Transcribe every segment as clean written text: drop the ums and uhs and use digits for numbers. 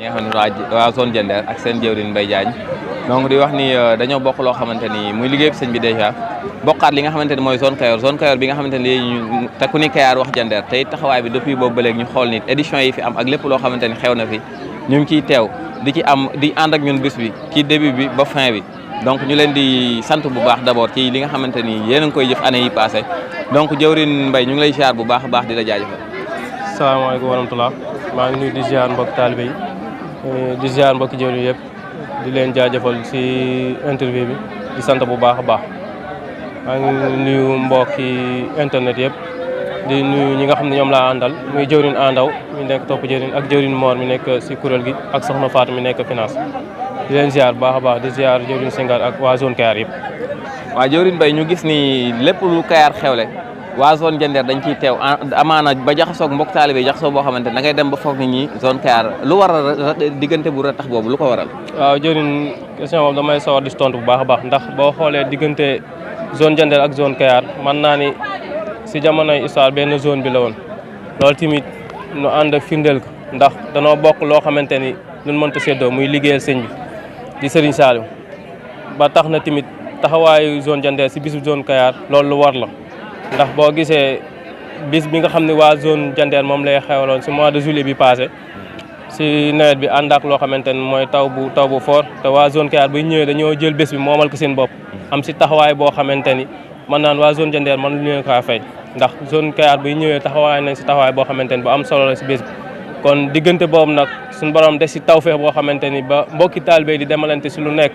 ñi nga xam ne waa zone Diender ak seen jëwriñ Mbaye Diagne donc di wax ni dañoo bokk loo xamante ni muy liggéey sëñ bi dèjà bokkaat li nga xamante ni mooy zone Kayor bi nga xamante ni léegi ñu te ku ni Kayar wax Diender te taxawaay bi depuis boobu ba léegi ñu xool ni édition yi fi am ak lépp loo xamante ni xew na fi ñu ngi ciy teew di ànd ak ñun bis bi ci début bi ba fin bi donc ñu leen di sant bu baax d'abord ci li nga xamante ni yéen a ngi koy jëf année yi passé donc jëwriñ Mbaye ñu ngi lay ziar bu baax a baax di la jaajëfal. salaamaaleykum wa rahmatulah maa ngi nuyu di ziar mbokk taalibe yi di ziar mbokki jëwriñ yëpp di leen jaajëfal si interview bi di sant bu baax a baax maa ngi nuyu mbokki internet yëpp di nuyu ñi nga xam ne ñoom laa àndal muy jëwriñ Andaw mi nekk topp jëwriñ ak jëwriñ Mor mi nekk si kuréel gi ak soxna Fatou mi nekk finance di leen ziar bu baax a baax di ziar jëwriñ Senghar ak waa zone Kayar yëpp. waaw jëwriñ Mbaye ñu gis ni lépp lu Kayar xewle waa zone Diender dañ ciy teew amaana ba jaxasoog mbokk taalibe jaxasoo boo xamante ne da ngay dem ba foog nit ñi zone Kayar lu waral diggante bu ratax boobu lu ko waral. waaw jëriñ question boobu damay sawar di tontu bu baax a baax ndax boo xoolee diggante zone Diender ak zone Kayar mën naa ni si jamonoy histoire benn zone bi la woon loolu tamit nu ànd ak firndeel ko ndax danoo bokk loo xamante ni luñ mënta séddoo muy liggéeyal sëñ bi di Serigne Saliou ba tax na tamit taxawaayu zone Diender si bisu zone Kayar loolu lu war la. ndax boo gisee bis bi nga xam ne waa zone Diender moom lay xewaloon si mois de juillet bi passé si nawet bi ànd ak loo xamante ne mooy taw bu fort te waa zone Kayar buy ñëwee dañoo jël bés bi moomal ko seen bopp am si taxawaay boo xamante ni mën naan waa zone Diender mën lu leen kaa fay ndax zone Kayar buy ñëwee taxawaay nañ si taxawaay boo xamante ni bu am solo la si bés bi kon diggante boobu nag suñu borom des si tawfeex boo xamante ni ba mbokki taalibe di demalante si lu nekk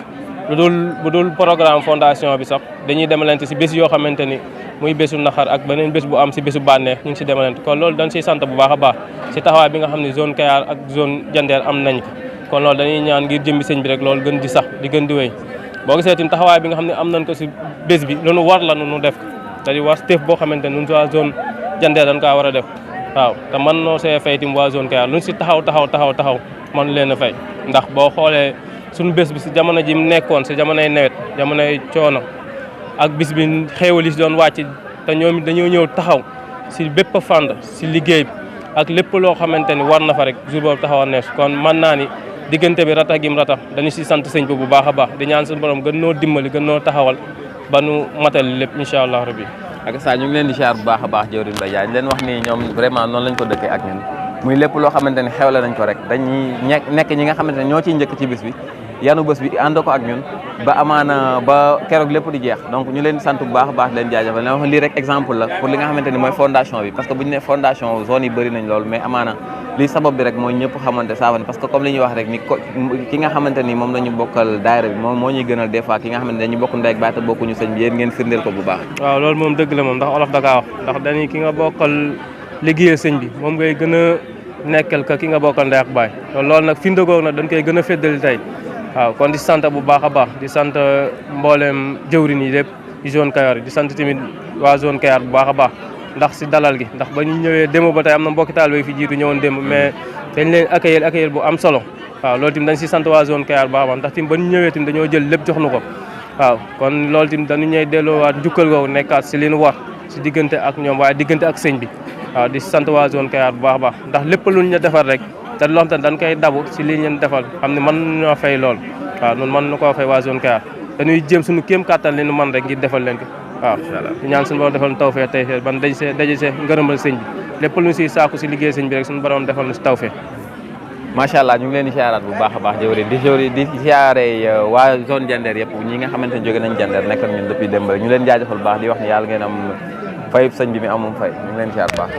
bu dul programme fondation bi sax dañuy demalante si bés yoo xamante ni muy bésu naxar ak beneen bés bu am si bésu bànneex ñu ngi si demalante kon loolu dañ siy sant bu baax a baax si taxawaay bi nga xam ne zone Kayar ak zone Diender am nañ ko kon loolu dañuy ñaan ngir jëmbi sëñ bi rek loolu gën di sax di gën di wéy boo gisee tamit taxawaay bi nga xam ne am nañ ko si bés bi lu nu war la nu def ko c'est-à-dire war teef boo xamante ne ñun waa zone Diender dañ kaa war a def waaw te mën noo see fay tim waa zone Kayar luñ si taxaw mën leen a fay ndax boo xoolee suñu bés bi si jamono ji mu nekkoon si jamonoy nawet jamonoy coono ak bis bi xéewal yi si doon wàcc te ñoom dañoo ñëw taxaw si bépp fànn si liggéey bi ak lépp loo xamante ni war na fa rek jour boobu taxawoon nees kon mën naa ni diggante bi ratax gim ratax dañu si sant sëñ bi bu baax a baax di ñaan suñu borom gën noo dimbali gën noo taxawal ba nu matal lépp incha allah rabbi ak saa ñu ngi leen di ziar bu baax a baax jëwriñ Mbaye Diagne leen wax ni ñoom vraiment noonu lañ ko dëkkee ak ñun muy lépp loo xamante ni xewle nañ ko rek dañuy nekk ñi nga xamante ne ñoo ciy njëkk ci bis bi yanu bés bi ànd ko ak ñun ba amaana ba keroog lépp di jeex donc ñu leen sant bu baax a baax leen jaajëfal ne wax lii rek exemple la pour li nga xamante ni mooy fondation bi parce que bu ñu ne fondation zone yi bëri nañ loolu mais amaana lii sabab bi rek mooy ñëpp xamante saafane parce que comme li ñuy wax rek ni ki nga xamante ni moom lañu bokkal daayira bi moom moo ñuy gënal des fois ki nga xamante dañu bokk ndey ak baay te bokkuñu sëñ bi yéen ngeen firndeel ko bu baax waaw loolu moom dëgg la moom ndax olof da kaa wax ndax dañuy ki nga bokkal liggéeyal sëñ bi moom ngay gën a nekkal ka ki nga bokkal ndey ak baay loolu nag fi ndëgoo nag dañ koy gën a féddali tey waaw kon di sant bu baax a baax di sant mboolem jëwriñ yi lépp ci zone Kayar di sant tamit waa zone Kayar bu baax a baax ndax si dalal gi ndax ba ñu ñëwee démb ba tey am na mbokki taalibe fi jiitu ñëwoon démb mais dañ leen accueillir bu am solo waaw loolu tamit dañ si sant waa zone Kayar bu baax a baax ndax tamit ba ñu ñëwee tamit dañoo jël lépp jox nu ko waaw kon loolu tamit dañu ñëw delloowaat njukkal googu nekkaat si li nu war si diggante ak ñoom waaye diggante ak sëñ bi waaw di sant waa zone Kayar bu baax a baax ndax lépp luñ ñu defar rek te loo xam te dañ koy dabu si li ñu defal xam ne mën ñoo fay lool waaw noonu mën na koo fay waa zone Kayar dañuy jéem suñu kéem kàttan li nu man rek ngir defal leen ko waaw di ñaan suñu borom defal nu tawfeex tey ban daje see ngërëmal sëñ bi lépp lu ñu siy saaku si liggéey sëñ bi rek suñu borom defal nu si tawfeex macha allah ñu ngi leen di siyaaraat bu baax a baax jëwriñ di siyaare waa zone Diender yëpp ñi nga xamante ne jóge nañ Diender nekk ak ñun depuis démb rek ñu leen jaajëfal bu baax di wax ne yàlla ngeen am fay sëñ bi mi amum fay ñu ngi leen di siyaar bu baax